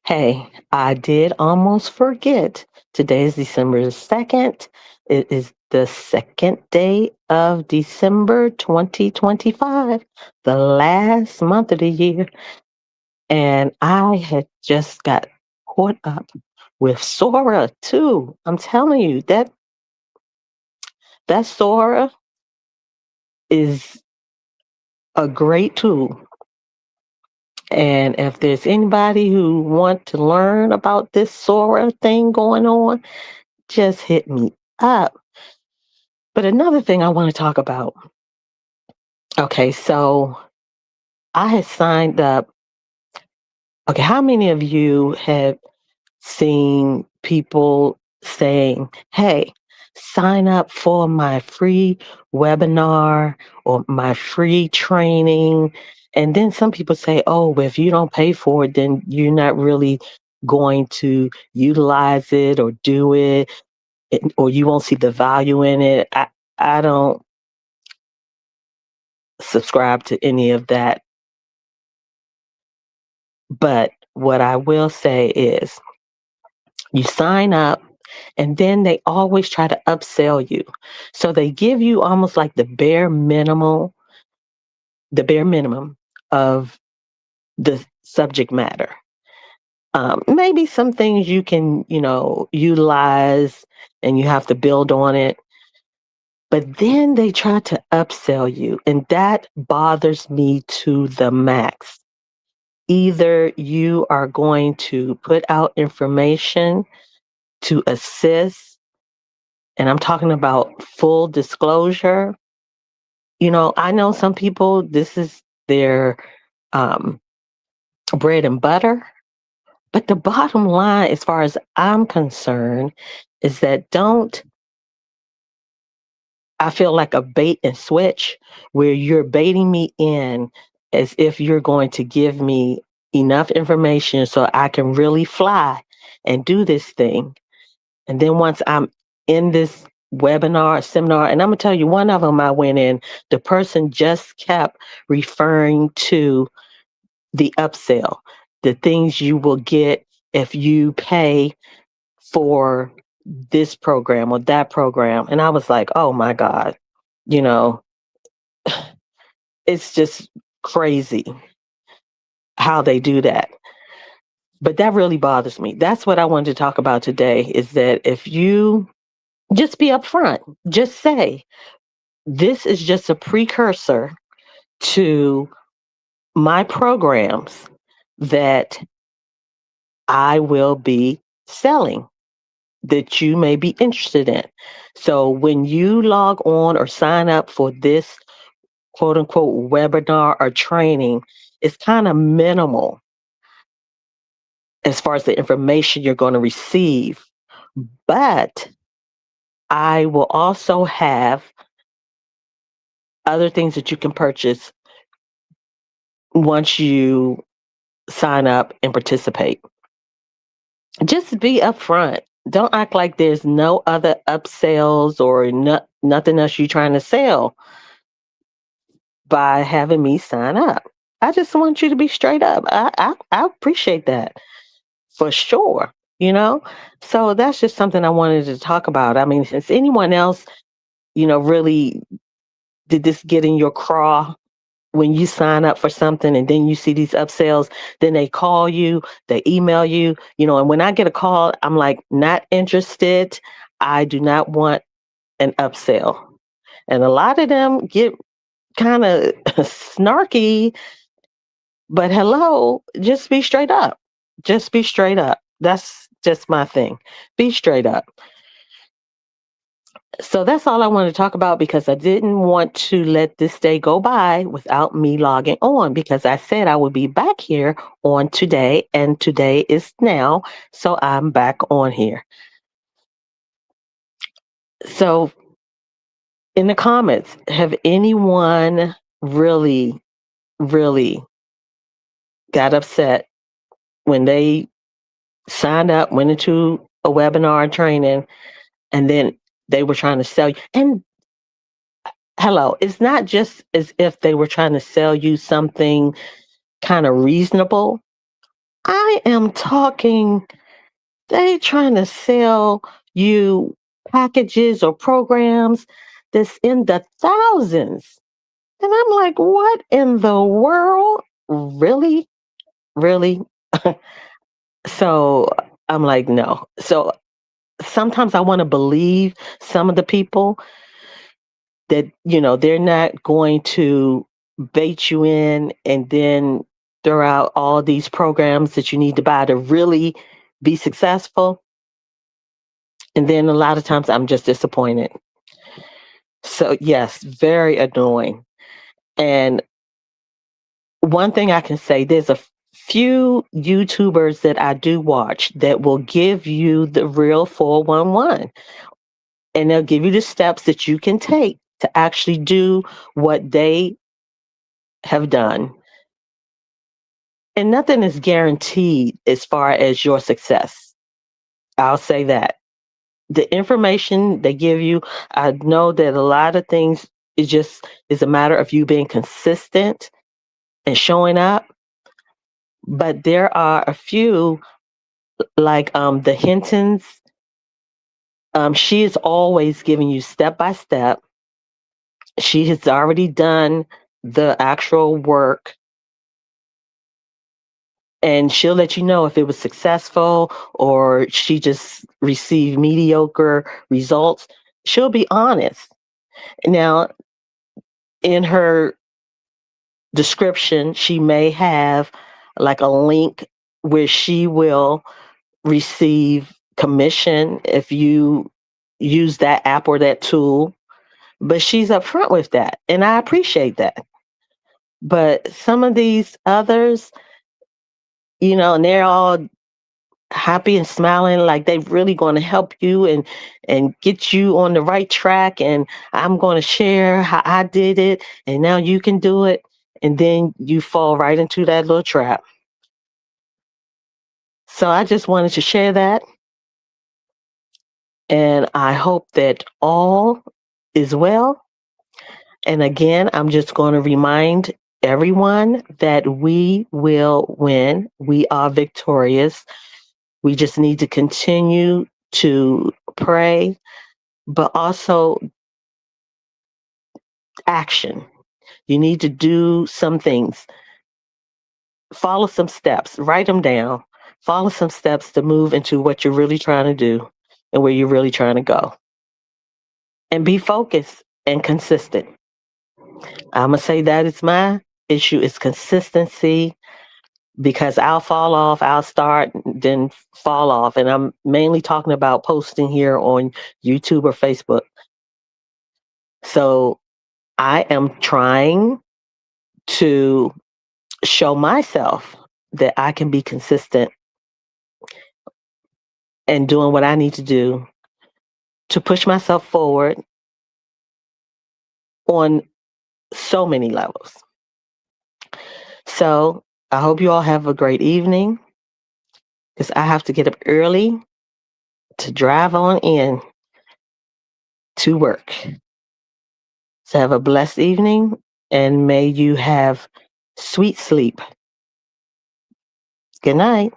Hey, I did almost forget. Today is December the 2nd. It is the second day of December 2025, the last month of the year. And I had just got caught up with Sora too. I'm telling you, that Sora is a great tool. And if there's anybody who want to learn about this Sora thing going on, just hit me up. But another thing I want to talk about. Okay, so I had signed up. Okay, how many of you have seen people saying, hey, sign up for my free webinar or my free training? And then some people say, oh, well, if you don't pay for it, then you're not really going to utilize it or do it, or you won't see the value in it. I don't subscribe to any of that. But what I will say is you sign up and then they always try to upsell you. So they give you almost like the bare minimum of the subject matter. Maybe some things you can, utilize and you have to build on it. But then they try to upsell you, and that bothers me to the max. Either you are going to put out information to assist, and I'm talking about full disclosure. I know some people, this is their um, bread and butter, but the bottom line, as far as I'm concerned, is that don't I feel like a bait and switch where you're baiting me in as if you're going to give me enough information so I can really fly and do this thing. And then once I'm in this webinar or seminar, and I'm gonna tell you, one of them I went in, the person just kept referring to the upsell, the things you will get if you pay for this program or that program. And I was like, oh my God, you know, it's just crazy how they do that. But that really bothers me. That's what I wanted to talk about today is that if you just be upfront, just say, this is just a precursor to my programs that I will be selling that you may be interested in. So when you log on or sign up for this quote unquote webinar or training, it's kind of minimal as far as the information you're going to receive. But I will also have other things that you can purchase once you sign up and participate. Just be upfront. Don't act like there's no other upsells or nothing else you're trying to sell by having me sign up. I just want you to be straight up. I appreciate that for sure. You know, so that's just something I wanted to talk about. I mean, has anyone else, really did this get in your craw when you sign up for something and then you see these upsells, then they call you, they email you, and when I get a call, I'm like, not interested. I do not want an upsell. And a lot of them get kind of snarky, but hello, just be straight up. Just be straight up. That's just my thing. Be straight up. So that's all I wanted to talk about because I didn't want to let this day go by without me logging on because I said I would be back here on today and today is now. So I'm back on here. So in the comments, have anyone really, really got upset when they signed up, went into a webinar training, and then they were trying to sell you? And hello, it's not just as if they were trying to sell you something kind of reasonable. I am talking, they trying to sell you packages or programs that's in the thousands. And I'm like, what in the world? Really? Really? So I'm like, no. So sometimes I want to believe some of the people that, they're not going to bait you in and then throw out all these programs that you need to buy to really be successful. And then a lot of times I'm just disappointed. So, yes, very annoying. And one thing I can say, there's a few YouTubers that I do watch that will give you the real 411, and they'll give you the steps that you can take to actually do what they have done. And nothing is guaranteed as far as your success. I'll say that. The information they give you, I know that a lot of things is a matter of you being consistent and showing up. But there are a few like the Hintons. She is always giving you step by step. She has already done the actual work, and she'll let you know if it was successful or she just received mediocre results. She'll be honest. Now, in her description, she may have like a link where she will receive commission if you use that app or that tool, but she's upfront with that, and I appreciate that. But some of these others, and they're all happy and smiling like they're really going to help you and get you on the right track, and I'm going to share how I did it and now you can do it, and then you fall right into that little trap. So I just wanted to share that, and I hope that all is well. And again, I'm just going to remind everyone that we will win. We are victorious. We just need to continue to pray, but also action. You need to do some things, follow some steps, write them down, follow some steps to move into what you're really trying to do and where you're really trying to go. And be focused and consistent. I'm going to say that is my issue is consistency, because I'll fall off, I'll start, then fall off. And I'm mainly talking about posting here on YouTube or Facebook. So I am trying to show myself that I can be consistent and doing what I need to do to push myself forward on so many levels. So I hope you all have a great evening, because I have to get up early to drive on in to work. So have a blessed evening, and may you have sweet sleep. Good night.